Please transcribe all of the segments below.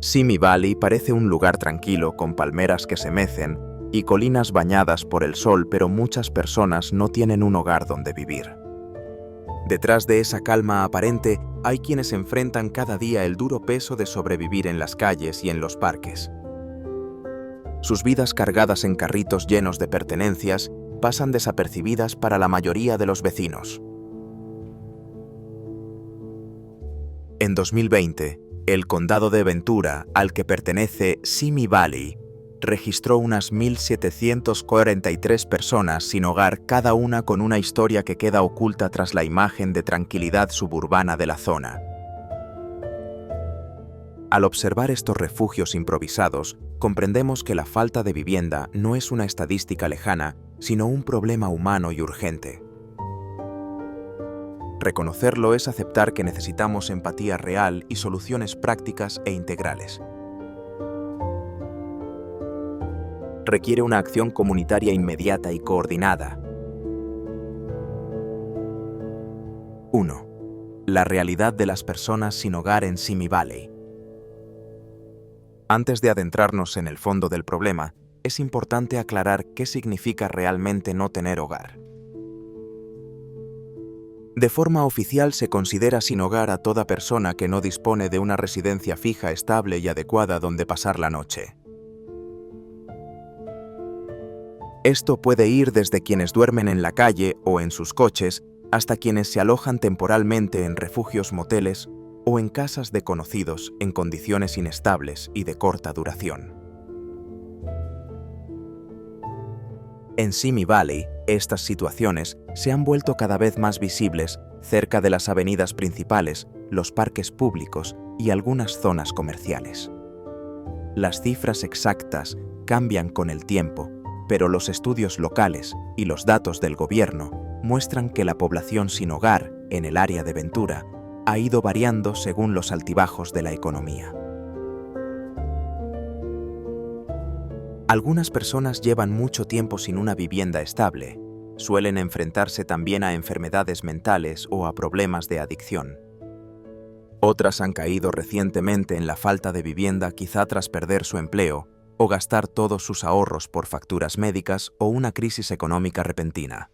Simi Valley parece un lugar tranquilo con palmeras que se mecen y colinas bañadas por el sol, pero muchas personas no tienen un hogar donde vivir. Detrás de esa calma aparente hay quienes enfrentan cada día el duro peso de sobrevivir en las calles y en los parques. Sus vidas cargadas en carritos llenos de pertenencias pasan desapercibidas para la mayoría de los vecinos. En 2020, el condado de Ventura, al que pertenece Simi Valley, registró unas 1.743 personas sin hogar, cada una con una historia que queda oculta tras la imagen de tranquilidad suburbana de la zona. Al observar estos refugios improvisados, comprendemos que la falta de vivienda no es una estadística lejana, sino un problema humano y urgente. Reconocerlo es aceptar que necesitamos empatía real y soluciones prácticas e integrales. Requiere una acción comunitaria inmediata y coordinada. 1. La realidad de las personas sin hogar en Simi Valley. Antes de adentrarnos en el fondo del problema, es importante aclarar qué significa realmente no tener hogar. De forma oficial se considera sin hogar a toda persona que no dispone de una residencia fija, estable y adecuada donde pasar la noche. Esto puede ir desde quienes duermen en la calle o en sus coches hasta quienes se alojan temporalmente en refugios, moteles o en casas de conocidos en condiciones inestables y de corta duración. En Simi Valley, estas situaciones se han vuelto cada vez más visibles cerca de las avenidas principales, los parques públicos y algunas zonas comerciales. Las cifras exactas cambian con el tiempo, pero los estudios locales y los datos del gobierno muestran que la población sin hogar en el área de Ventura ha ido variando según los altibajos de la economía. Algunas personas llevan mucho tiempo sin una vivienda estable, suelen enfrentarse también a enfermedades mentales o a problemas de adicción. Otras han caído recientemente en la falta de vivienda, quizá tras perder su empleo o gastar todos sus ahorros por facturas médicas o una crisis económica repentina.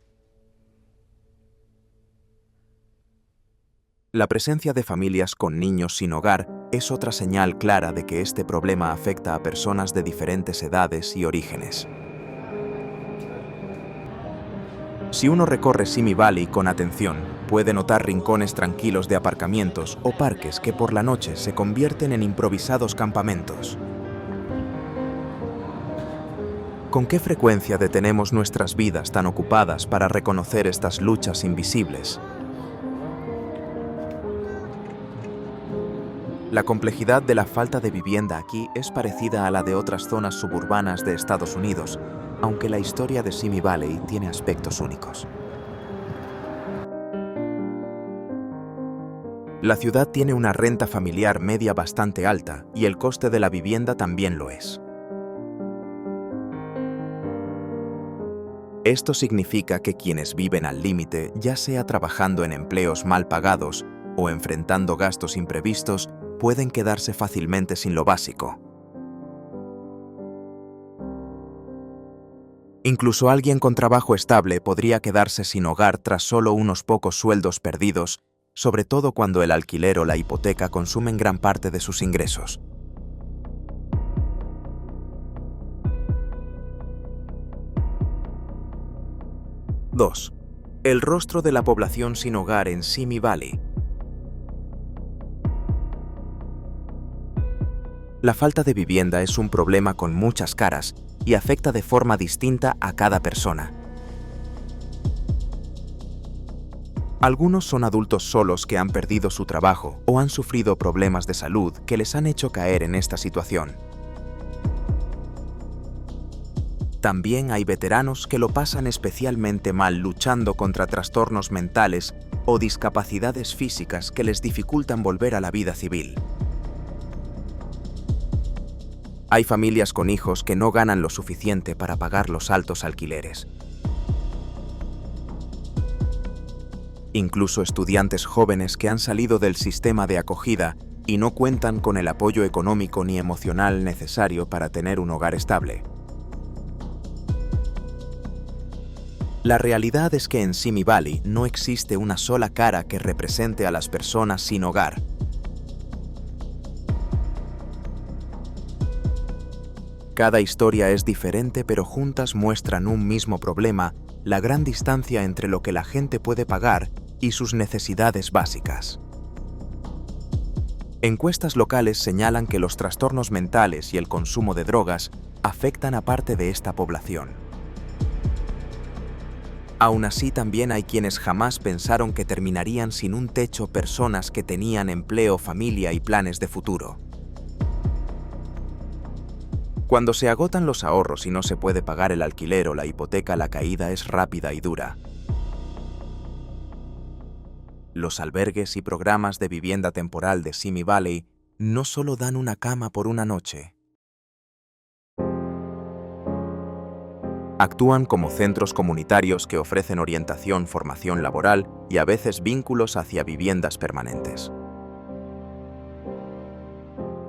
La presencia de familias con niños sin hogar es otra señal clara de que este problema afecta a personas de diferentes edades y orígenes. Si uno recorre Simi Valley con atención, puede notar rincones tranquilos de aparcamientos o parques que por la noche se convierten en improvisados campamentos. ¿Con qué frecuencia detenemos nuestras vidas tan ocupadas para reconocer estas luchas invisibles? La complejidad de la falta de vivienda aquí es parecida a la de otras zonas suburbanas de Estados Unidos, aunque la historia de Simi Valley tiene aspectos únicos. La ciudad tiene una renta familiar media bastante alta y el coste de la vivienda también lo es. Esto significa que quienes viven al límite, ya sea trabajando en empleos mal pagados o enfrentando gastos imprevistos, pueden quedarse fácilmente sin lo básico. Incluso alguien con trabajo estable podría quedarse sin hogar tras solo unos pocos sueldos perdidos, sobre todo cuando el alquiler o la hipoteca consumen gran parte de sus ingresos. Dos. El rostro de la población sin hogar en Simi Valley. La falta de vivienda es un problema con muchas caras y afecta de forma distinta a cada persona. Algunos son adultos solos que han perdido su trabajo o han sufrido problemas de salud que les han hecho caer en esta situación. También hay veteranos que lo pasan especialmente mal luchando contra trastornos mentales o discapacidades físicas que les dificultan volver a la vida civil. Hay familias con hijos que no ganan lo suficiente para pagar los altos alquileres. Incluso estudiantes jóvenes que han salido del sistema de acogida y no cuentan con el apoyo económico ni emocional necesario para tener un hogar estable. La realidad es que en Simi Valley no existe una sola cara que represente a las personas sin hogar. Cada historia es diferente, pero juntas muestran un mismo problema: la gran distancia entre lo que la gente puede pagar y sus necesidades básicas. Encuestas locales señalan que los trastornos mentales y el consumo de drogas afectan a parte de esta población. Aún así, también hay quienes jamás pensaron que terminarían sin un techo, personas que tenían empleo, familia y planes de futuro. Cuando se agotan los ahorros y no se puede pagar el alquiler o la hipoteca, la caída es rápida y dura. Los albergues y programas de vivienda temporal de Simi Valley no solo dan una cama por una noche. Actúan como centros comunitarios que ofrecen orientación, formación laboral y a veces vínculos hacia viviendas permanentes.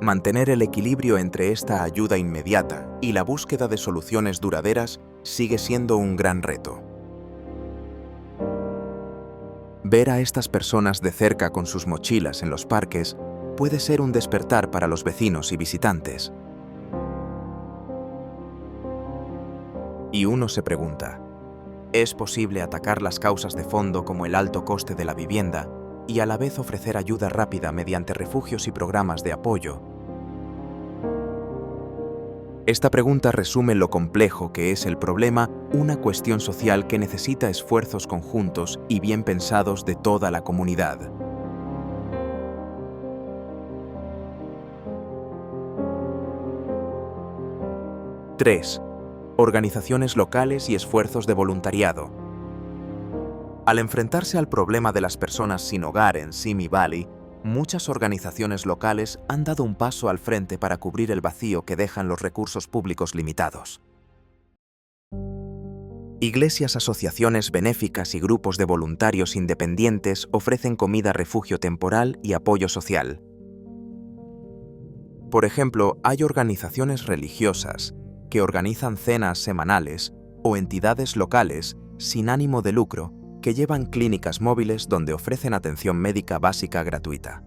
Mantener el equilibrio entre esta ayuda inmediata y la búsqueda de soluciones duraderas sigue siendo un gran reto. Ver a estas personas de cerca con sus mochilas en los parques puede ser un despertar para los vecinos y visitantes. Y uno se pregunta, ¿es posible atacar las causas de fondo como el alto coste de la vivienda y a la vez ofrecer ayuda rápida mediante refugios y programas de apoyo? Esta pregunta resume lo complejo que es el problema, una cuestión social que necesita esfuerzos conjuntos y bien pensados de toda la comunidad. ¡3! Organizaciones locales y esfuerzos de voluntariado. Al enfrentarse al problema de las personas sin hogar en Simi Valley, muchas organizaciones locales han dado un paso al frente para cubrir el vacío que dejan los recursos públicos limitados. Iglesias, asociaciones benéficas y grupos de voluntarios independientes ofrecen comida, refugio temporal y apoyo social. Por ejemplo, hay organizaciones religiosas que organizan cenas semanales o entidades locales sin ánimo de lucro que llevan clínicas móviles donde ofrecen atención médica básica gratuita.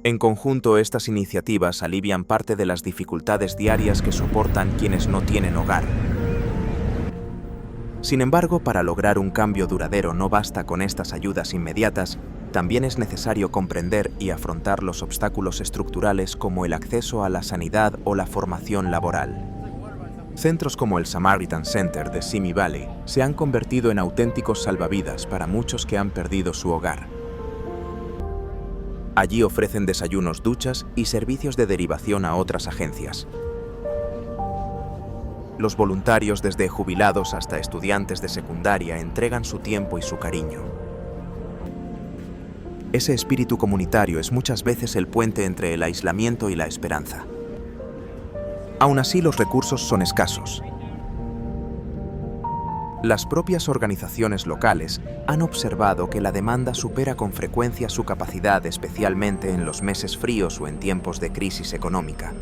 En conjunto, estas iniciativas alivian parte de las dificultades diarias que soportan quienes no tienen hogar. Sin embargo, para lograr un cambio duradero no basta con estas ayudas inmediatas, también es necesario comprender y afrontar los obstáculos estructurales como el acceso a la sanidad o la formación laboral. Centros como el Samaritan Center de Simi Valley se han convertido en auténticos salvavidas para muchos que han perdido su hogar. Allí ofrecen desayunos, duchas y servicios de derivación a otras agencias. Los voluntarios, desde jubilados hasta estudiantes de secundaria, entregan su tiempo y su cariño. Ese espíritu comunitario es muchas veces el puente entre el aislamiento y la esperanza. Aún así, los recursos son escasos. Las propias organizaciones locales han observado que la demanda supera con frecuencia su capacidad, especialmente en los meses fríos o en tiempos de crisis económica.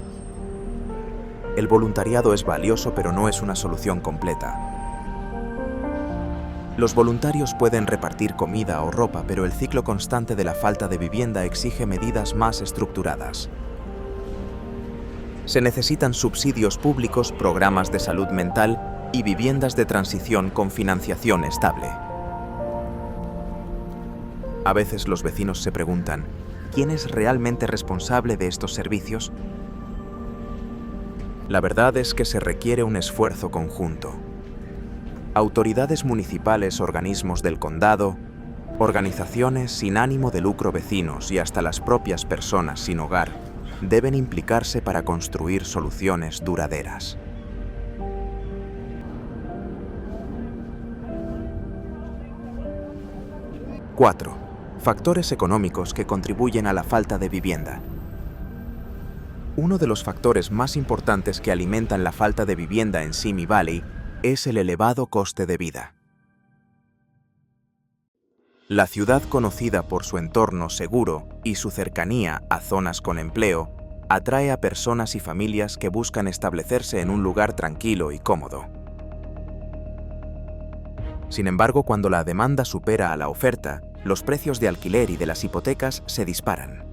El voluntariado es valioso, pero no es una solución completa. Los voluntarios pueden repartir comida o ropa, pero el ciclo constante de la falta de vivienda exige medidas más estructuradas. Se necesitan subsidios públicos, programas de salud mental y viviendas de transición con financiación estable. A veces los vecinos se preguntan, ¿quién es realmente responsable de estos servicios? La verdad es que se requiere un esfuerzo conjunto. Autoridades municipales, organismos del condado, organizaciones sin ánimo de lucro, vecinos y hasta las propias personas sin hogar deben implicarse para construir soluciones duraderas. ¡4! Factores económicos que contribuyen a la falta de vivienda. Uno de los factores más importantes que alimentan la falta de vivienda en Simi Valley es el elevado coste de vida. La ciudad, conocida por su entorno seguro y su cercanía a zonas con empleo, atrae a personas y familias que buscan establecerse en un lugar tranquilo y cómodo. Sin embargo, cuando la demanda supera a la oferta, los precios de alquiler y de las hipotecas se disparan.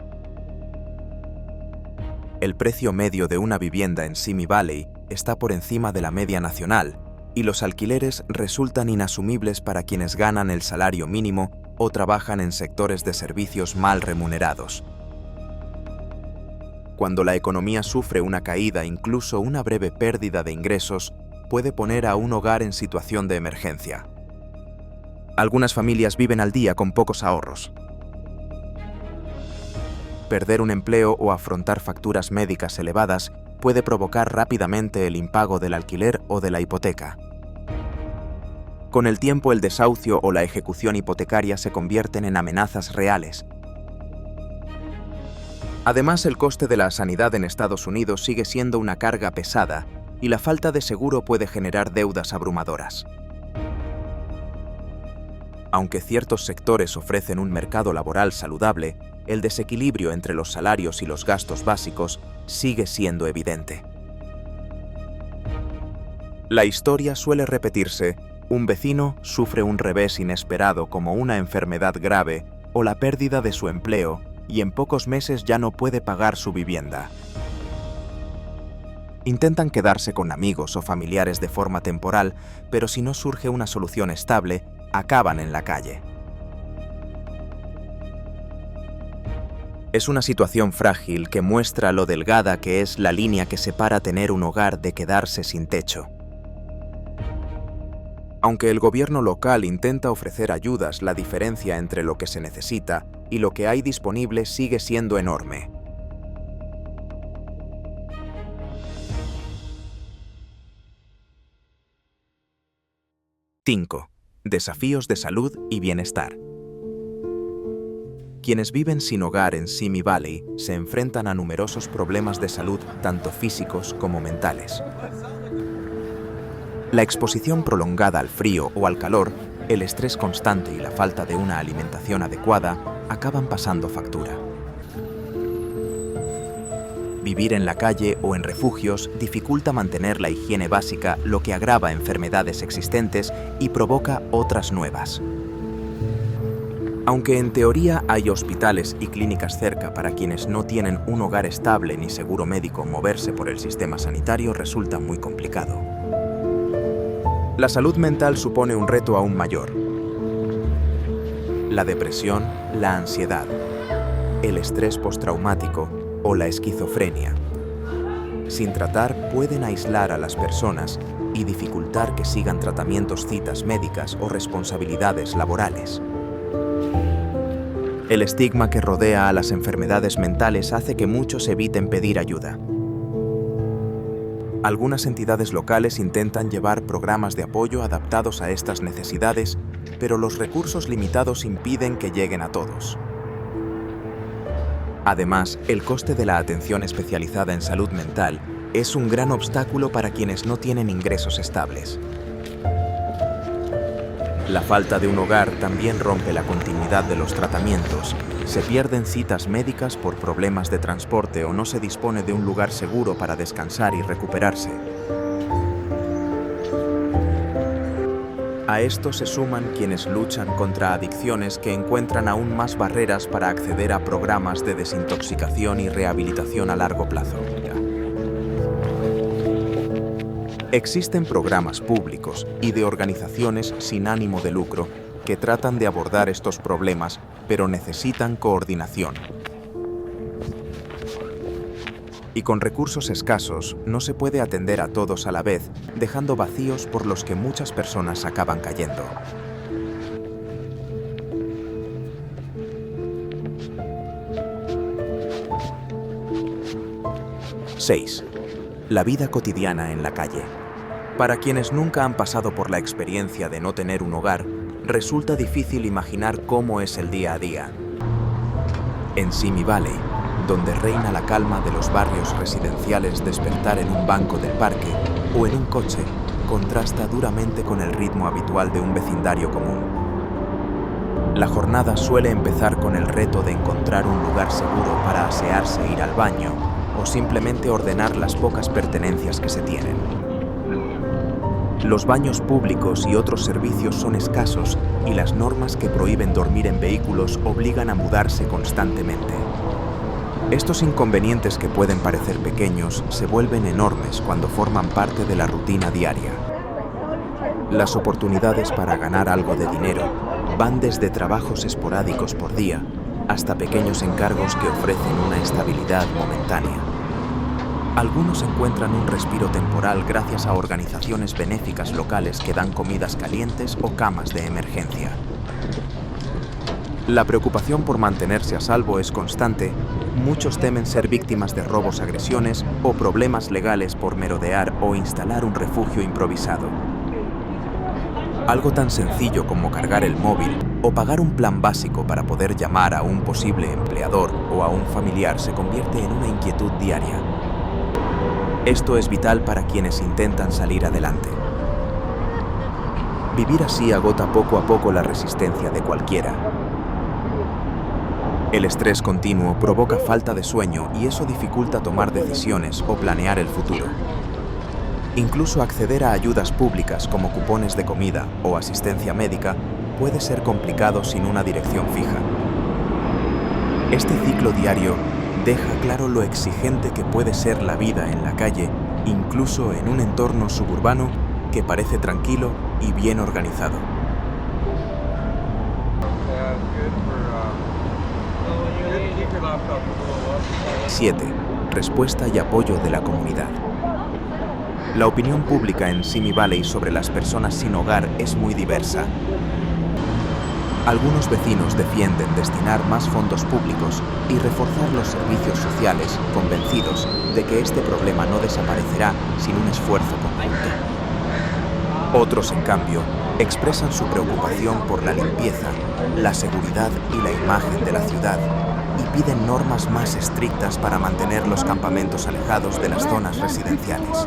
El precio medio de una vivienda en Simi Valley está por encima de la media nacional y los alquileres resultan inasumibles para quienes ganan el salario mínimo o trabajan en sectores de servicios mal remunerados. Cuando la economía sufre una caída, incluso una breve pérdida de ingresos puede poner a un hogar en situación de emergencia. Algunas familias viven al día con pocos ahorros. Perder un empleo o afrontar facturas médicas elevadas puede provocar rápidamente el impago del alquiler o de la hipoteca. Con el tiempo, el desahucio o la ejecución hipotecaria se convierten en amenazas reales. Además, el coste de la sanidad en Estados Unidos sigue siendo una carga pesada y la falta de seguro puede generar deudas abrumadoras. Aunque ciertos sectores ofrecen un mercado laboral saludable, el desequilibrio entre los salarios y los gastos básicos sigue siendo evidente. La historia suele repetirse: un vecino sufre un revés inesperado como una enfermedad grave o la pérdida de su empleo y en pocos meses ya no puede pagar su vivienda. Intentan quedarse con amigos o familiares de forma temporal, pero si no surge una solución estable, acaban en la calle. Es una situación frágil que muestra lo delgada que es la línea que separa tener un hogar de quedarse sin techo. Aunque el gobierno local intenta ofrecer ayudas, la diferencia entre lo que se necesita y lo que hay disponible sigue siendo enorme. ¡5! Desafíos de salud y bienestar. Quienes viven sin hogar en Simi Valley se enfrentan a numerosos problemas de salud, tanto físicos como mentales. La exposición prolongada al frío o al calor, el estrés constante y la falta de una alimentación adecuada acaban pasando factura. Vivir en la calle o en refugios dificulta mantener la higiene básica, lo que agrava enfermedades existentes y provoca otras nuevas. Aunque en teoría hay hospitales y clínicas cerca para quienes no tienen un hogar estable ni seguro médico, moverse por el sistema sanitario resulta muy complicado. La salud mental supone un reto aún mayor. La depresión, la ansiedad, el estrés postraumático o la esquizofrenia, sin tratar, pueden aislar a las personas y dificultar que sigan tratamientos, citas médicas o responsabilidades laborales. El estigma que rodea a las enfermedades mentales hace que muchos eviten pedir ayuda. Algunas entidades locales intentan llevar programas de apoyo adaptados a estas necesidades, pero los recursos limitados impiden que lleguen a todos. Además, el coste de la atención especializada en salud mental es un gran obstáculo para quienes no tienen ingresos estables. La falta de un hogar también rompe la continuidad de los tratamientos. Se pierden citas médicas por problemas de transporte o no se dispone de un lugar seguro para descansar y recuperarse. A esto se suman quienes luchan contra adicciones que encuentran aún más barreras para acceder a programas de desintoxicación y rehabilitación a largo plazo. Existen programas públicos y de organizaciones sin ánimo de lucro que tratan de abordar estos problemas, pero necesitan coordinación. Y con recursos escasos, no se puede atender a todos a la vez, dejando vacíos por los que muchas personas acaban cayendo. ¡6! La vida cotidiana en la calle. Para quienes nunca han pasado por la experiencia de no tener un hogar, resulta difícil imaginar cómo es el día a día. En Simi Valley, donde reina la calma de los barrios residenciales, despertar en un banco del parque o en un coche contrasta duramente con el ritmo habitual de un vecindario común. La jornada suele empezar con el reto de encontrar un lugar seguro para asearse e ir al baño, o simplemente ordenar las pocas pertenencias que se tienen. Los baños públicos y otros servicios son escasos y las normas que prohíben dormir en vehículos obligan a mudarse constantemente. Estos inconvenientes que pueden parecer pequeños se vuelven enormes cuando forman parte de la rutina diaria. Las oportunidades para ganar algo de dinero van desde trabajos esporádicos por día hasta pequeños encargos que ofrecen una estabilidad momentánea. Algunos encuentran un respiro temporal gracias a organizaciones benéficas locales que dan comidas calientes o camas de emergencia. La preocupación por mantenerse a salvo es constante. Muchos temen ser víctimas de robos, agresiones o problemas legales por merodear o instalar un refugio improvisado. Algo tan sencillo como cargar el móvil o pagar un plan básico para poder llamar a un posible empleador o a un familiar se convierte en una inquietud diaria. Esto es vital para quienes intentan salir adelante. Vivir así agota poco a poco la resistencia de cualquiera. El estrés continuo provoca falta de sueño y eso dificulta tomar decisiones o planear el futuro. Incluso acceder a ayudas públicas como cupones de comida o asistencia médica puede ser complicado sin una dirección fija. Este ciclo diario deja claro lo exigente que puede ser la vida en la calle, incluso en un entorno suburbano que parece tranquilo y bien organizado. 7. Respuesta y apoyo de la comunidad. La opinión pública en Simi Valley sobre las personas sin hogar es muy diversa. Algunos vecinos defienden destinar más fondos públicos y reforzar los servicios sociales, convencidos de que este problema no desaparecerá sin un esfuerzo conjunto. Otros, en cambio, expresan su preocupación por la limpieza, la seguridad y la imagen de la ciudad y piden normas más estrictas para mantener los campamentos alejados de las zonas residenciales.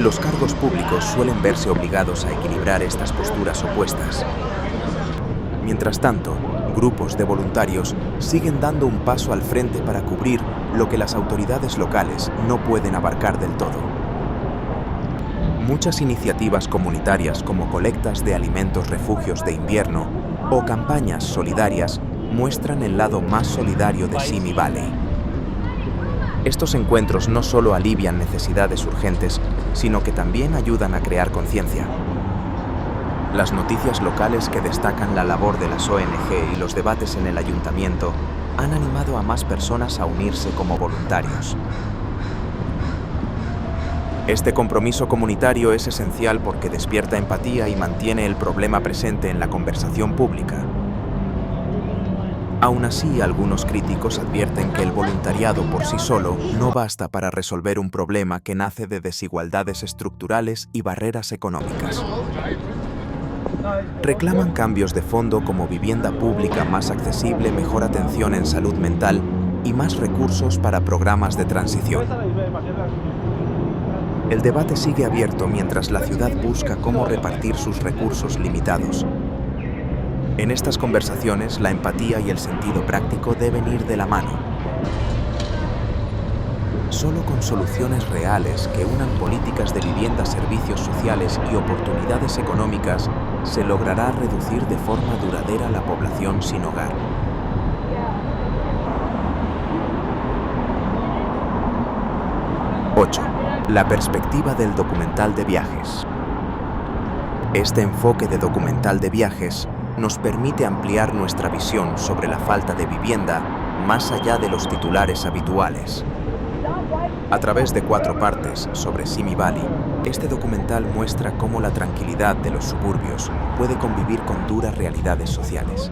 Los cargos públicos suelen verse obligados a equilibrar estas posturas opuestas. Mientras tanto, grupos de voluntarios siguen dando un paso al frente para cubrir lo que las autoridades locales no pueden abarcar del todo. Muchas iniciativas comunitarias como colectas de alimentos, refugios de invierno o campañas solidarias muestran el lado más solidario de Simi Valley. Estos encuentros no solo alivian necesidades urgentes, sino que también ayudan a crear conciencia. Las noticias locales que destacan la labor de las ONG y los debates en el ayuntamiento han animado a más personas a unirse como voluntarios. Este compromiso comunitario es esencial porque despierta empatía y mantiene el problema presente en la conversación pública. Aún así, algunos críticos advierten que el voluntariado por sí solo no basta para resolver un problema que nace de desigualdades estructurales y barreras económicas. Reclaman cambios de fondo como vivienda pública más accesible, mejor atención en salud mental y más recursos para programas de transición. El debate sigue abierto mientras la ciudad busca cómo repartir sus recursos limitados. En estas conversaciones, la empatía y el sentido práctico deben ir de la mano. Solo con soluciones reales que unan políticas de vivienda, servicios sociales y oportunidades económicas se logrará reducir de forma duradera la población sin hogar. ¡8! La perspectiva del documental de viajes. Este enfoque de documental de viajes nos permite ampliar nuestra visión sobre la falta de vivienda más allá de los titulares habituales. A través de 4 partes sobre Simi Valley, este documental muestra cómo la tranquilidad de los suburbios puede convivir con duras realidades sociales.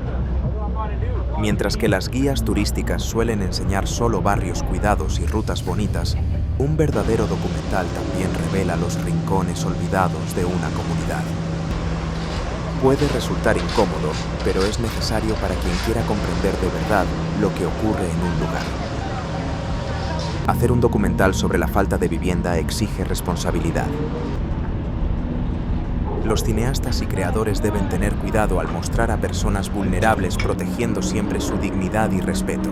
Mientras que las guías turísticas suelen enseñar solo barrios cuidados y rutas bonitas, un verdadero documental también revela los rincones olvidados de una comunidad. Puede resultar incómodo, pero es necesario para quien quiera comprender de verdad lo que ocurre en un lugar. Hacer un documental sobre la falta de vivienda exige responsabilidad. los cineastas y creadores deben tener cuidado al mostrar a personas vulnerables protegiendo siempre su dignidad y respeto.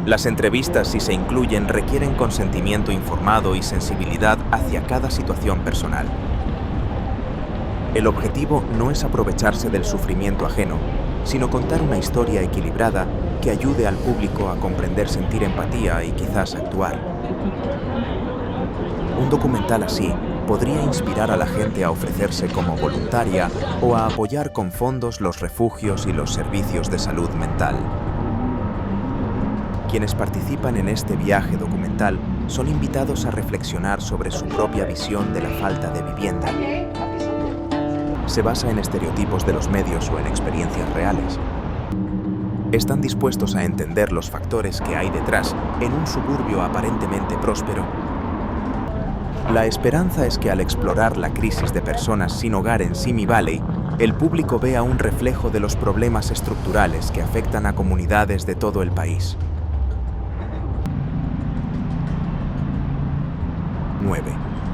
Las entrevistas, si se incluyen, requieren consentimiento informado y sensibilidad hacia cada situación personal. El objetivo no es aprovecharse del sufrimiento ajeno, sino contar una historia equilibrada que ayude al público a comprender, sentir empatía y quizás actuar. Un documental así podría inspirar a la gente a ofrecerse como voluntaria o a apoyar con fondos los refugios y los servicios de salud mental. Quienes participan en este viaje documental son invitados a reflexionar sobre su propia visión de la falta de vivienda. ¿Se basa en estereotipos de los medios o en experiencias reales? ¿Están dispuestos a entender los factores que hay detrás en un suburbio aparentemente próspero? La esperanza es que al explorar la crisis de personas sin hogar en Simi Valley, el público vea un reflejo de los problemas estructurales que afectan a comunidades de todo el país. 9.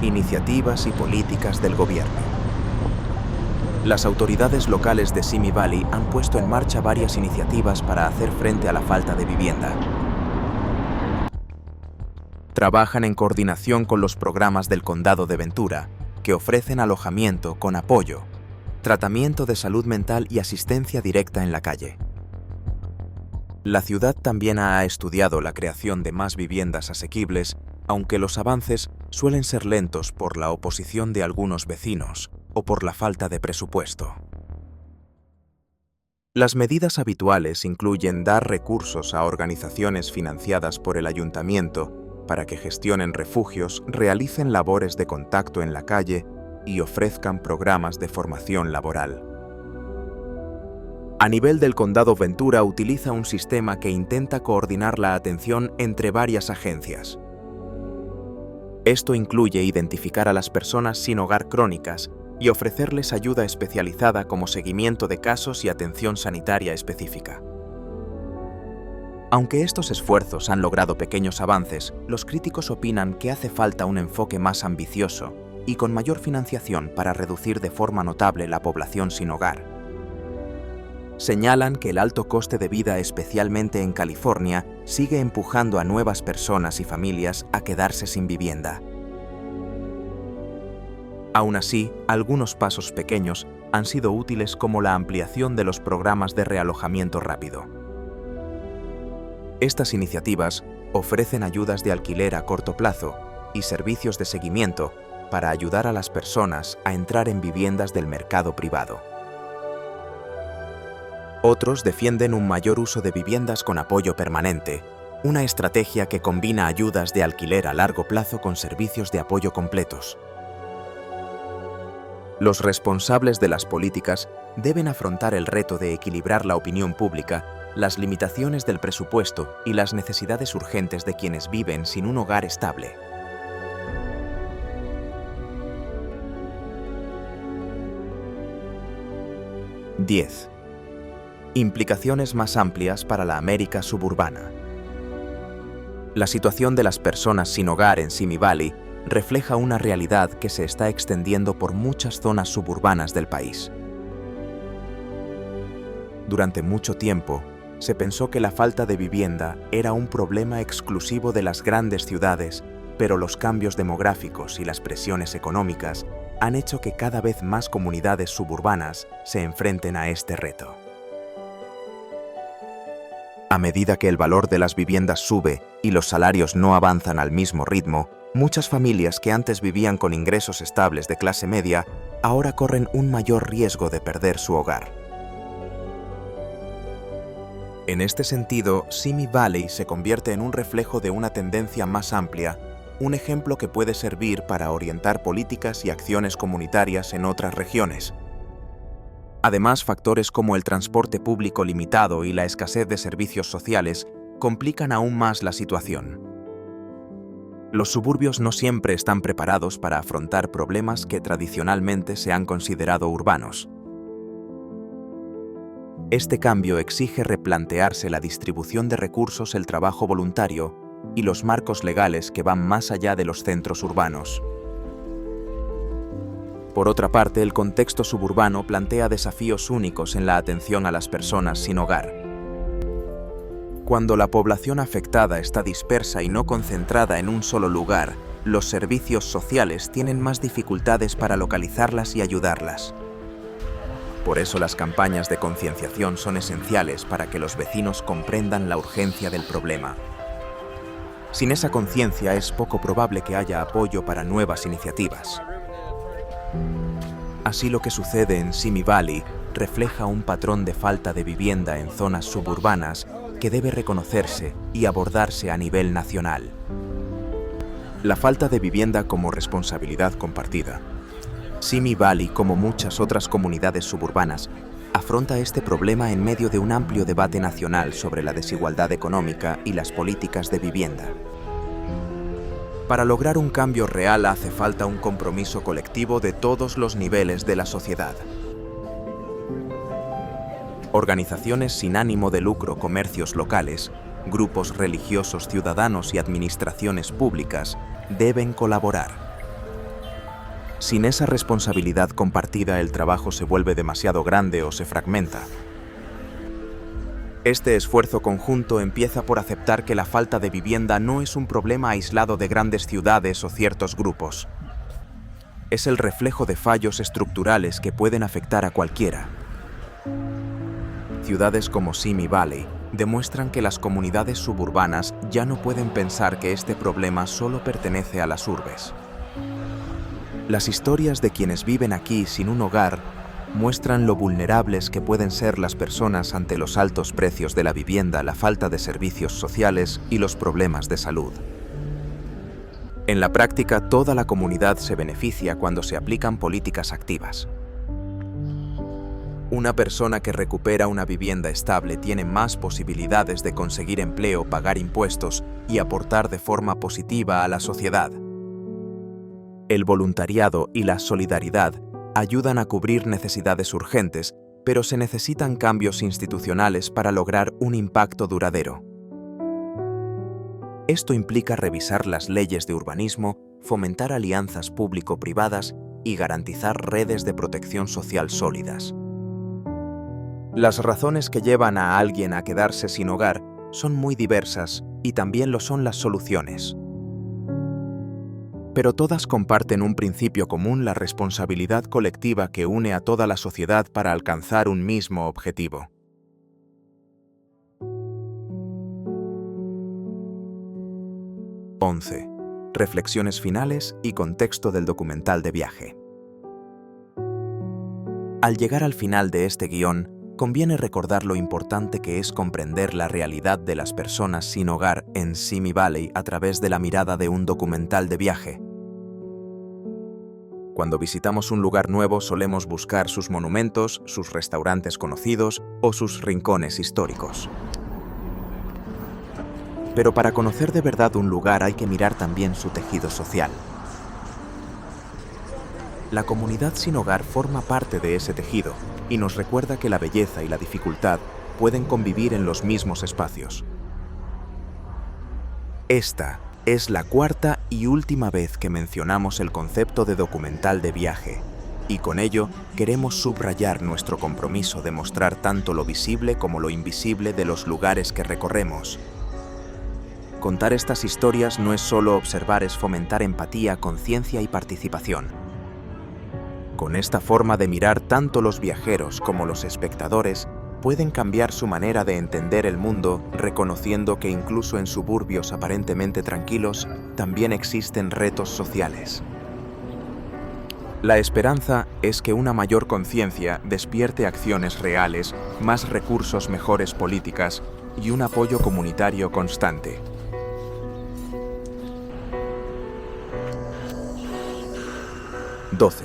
Iniciativas y políticas del gobierno. Las autoridades locales de Simi Valley han puesto en marcha varias iniciativas para hacer frente a la falta de vivienda. Trabajan en coordinación con los programas del Condado de Ventura, que ofrecen alojamiento con apoyo, tratamiento de salud mental y asistencia directa en la calle. La ciudad también ha estudiado la creación de más viviendas asequibles, aunque los avances suelen ser lentos por la oposición de algunos vecinos o por la falta de presupuesto. Las medidas habituales incluyen dar recursos a organizaciones financiadas por el ayuntamiento para que gestionen refugios, realicen labores de contacto en la calle y ofrezcan programas de formación laboral. A nivel del Condado Ventura utiliza un sistema que intenta coordinar la atención entre varias agencias. Esto incluye identificar a las personas sin hogar crónicas y ofrecerles ayuda especializada como seguimiento de casos y atención sanitaria específica. Aunque estos esfuerzos han logrado pequeños avances, los críticos opinan que hace falta un enfoque más ambicioso y con mayor financiación para reducir de forma notable la población sin hogar. Señalan que el alto coste de vida, especialmente en California, sigue empujando a nuevas personas y familias a quedarse sin vivienda. Aún así, algunos pasos pequeños han sido útiles, como la ampliación de los programas de realojamiento rápido. Estas iniciativas ofrecen ayudas de alquiler a corto plazo y servicios de seguimiento para ayudar a las personas a entrar en viviendas del mercado privado. Otros defienden un mayor uso de viviendas con apoyo permanente, una estrategia que combina ayudas de alquiler a largo plazo con servicios de apoyo completos. Los responsables de las políticas deben afrontar el reto de equilibrar la opinión pública, las limitaciones del presupuesto y las necesidades urgentes de quienes viven sin un hogar estable. ¡10! Implicaciones más amplias para la América suburbana. La situación de las personas sin hogar en Simi Valley refleja una realidad que se está extendiendo por muchas zonas suburbanas del país. Durante mucho tiempo, se pensó que la falta de vivienda era un problema exclusivo de las grandes ciudades, pero los cambios demográficos y las presiones económicas han hecho que cada vez más comunidades suburbanas se enfrenten a este reto. A medida que el valor de las viviendas sube y los salarios no avanzan al mismo ritmo, muchas familias que antes vivían con ingresos estables de clase media ahora corren un mayor riesgo de perder su hogar. En este sentido, Simi Valley se convierte en un reflejo de una tendencia más amplia, un ejemplo que puede servir para orientar políticas y acciones comunitarias en otras regiones. Además, factores como el transporte público limitado y la escasez de servicios sociales complican aún más la situación. Los suburbios no siempre están preparados para afrontar problemas que tradicionalmente se han considerado urbanos. Este cambio exige replantearse la distribución de recursos, el trabajo voluntario y los marcos legales que van más allá de los centros urbanos. Por otra parte, el contexto suburbano plantea desafíos únicos en la atención a las personas sin hogar. Cuando la población afectada está dispersa y no concentrada en un solo lugar, los servicios sociales tienen más dificultades para localizarlas y ayudarlas. Por eso las campañas de concienciación son esenciales para que los vecinos comprendan la urgencia del problema. Sin esa conciencia es poco probable que haya apoyo para nuevas iniciativas. Así, lo que sucede en Simi Valley refleja un patrón de falta de vivienda en zonas suburbanas que debe reconocerse y abordarse a nivel nacional. La falta de vivienda como responsabilidad compartida. Simi Valley, como muchas otras comunidades suburbanas, afronta este problema en medio de un amplio debate nacional sobre la desigualdad económica y las políticas de vivienda. Para lograr un cambio real hace falta un compromiso colectivo de todos los niveles de la sociedad. Organizaciones sin ánimo de lucro, comercios locales, grupos religiosos, ciudadanos y administraciones públicas deben colaborar. Sin esa responsabilidad compartida, el trabajo se vuelve demasiado grande o se fragmenta. Este esfuerzo conjunto empieza por aceptar que la falta de vivienda no es un problema aislado de grandes ciudades o ciertos grupos. Es el reflejo de fallos estructurales que pueden afectar a cualquiera. Ciudades como Simi Valley demuestran que las comunidades suburbanas ya no pueden pensar que este problema solo pertenece a las urbes. Las historias de quienes viven aquí sin un hogar muestran lo vulnerables que pueden ser las personas ante los altos precios de la vivienda, la falta de servicios sociales y los problemas de salud. En la práctica, toda la comunidad se beneficia cuando se aplican políticas activas. Una persona que recupera una vivienda estable tiene más posibilidades de conseguir empleo, pagar impuestos y aportar de forma positiva a la sociedad. El voluntariado y la solidaridad ayudan a cubrir necesidades urgentes, pero se necesitan cambios institucionales para lograr un impacto duradero. Esto implica revisar las leyes de urbanismo, fomentar alianzas público-privadas y garantizar redes de protección social sólidas. Las razones que llevan a alguien a quedarse sin hogar son muy diversas y también lo son las soluciones. Pero todas comparten un principio común: la responsabilidad colectiva que une a toda la sociedad para alcanzar un mismo objetivo. Reflexiones finales y contexto del documental de viaje. Al llegar al final de este guión, conviene recordar lo importante que es comprender la realidad de las personas sin hogar en Simi Valley a través de la mirada de un documental de viaje. Cuando visitamos un lugar nuevo solemos buscar sus monumentos, sus restaurantes conocidos o sus rincones históricos. Pero para conocer de verdad un lugar hay que mirar también su tejido social. La comunidad sin hogar forma parte de ese tejido y nos recuerda que la belleza y la dificultad pueden convivir en los mismos espacios. Esta es la cuarta y última vez que mencionamos el concepto de documental de viaje, y con ello queremos subrayar nuestro compromiso de mostrar tanto lo visible como lo invisible de los lugares que recorremos. Contar estas historias no es solo observar, es fomentar empatía, conciencia y participación. Con esta forma de mirar, tanto los viajeros como los espectadores pueden cambiar su manera de entender el mundo, reconociendo que incluso en suburbios aparentemente tranquilos, también existen retos sociales. La esperanza es que una mayor conciencia despierte acciones reales, más recursos, mejores políticas y un apoyo comunitario constante.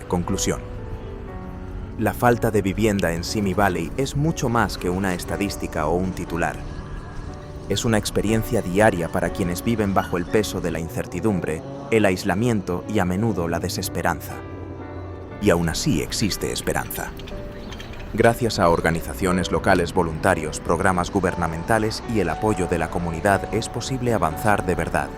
Conclusión. La falta de vivienda en Simi Valley es mucho más que una estadística o un titular. Es una experiencia diaria para quienes viven bajo el peso de la incertidumbre, el aislamiento y a menudo la desesperanza. Y aún así existe esperanza. Gracias a organizaciones locales, voluntarios, programas gubernamentales y el apoyo de la comunidad es posible avanzar de verdad.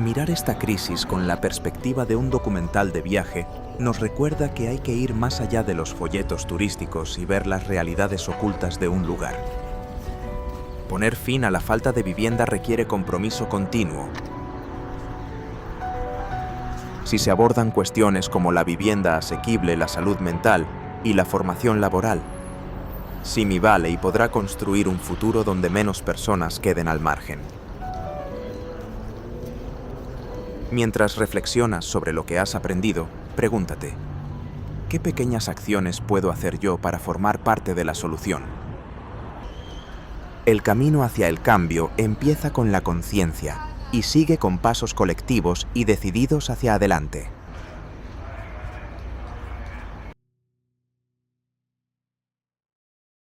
Mirar esta crisis con la perspectiva de un documental de viaje nos recuerda que hay que ir más allá de los folletos turísticos y ver las realidades ocultas de un lugar. Poner fin a la falta de vivienda requiere compromiso continuo. Si se abordan cuestiones como la vivienda asequible, la salud mental y la formación laboral, Simi Valley podrá construir un futuro donde menos personas queden al margen. Mientras reflexionas sobre lo que has aprendido, pregúntate, ¿qué pequeñas acciones puedo hacer yo para formar parte de la solución? El camino hacia el cambio empieza con la conciencia y sigue con pasos colectivos y decididos hacia adelante.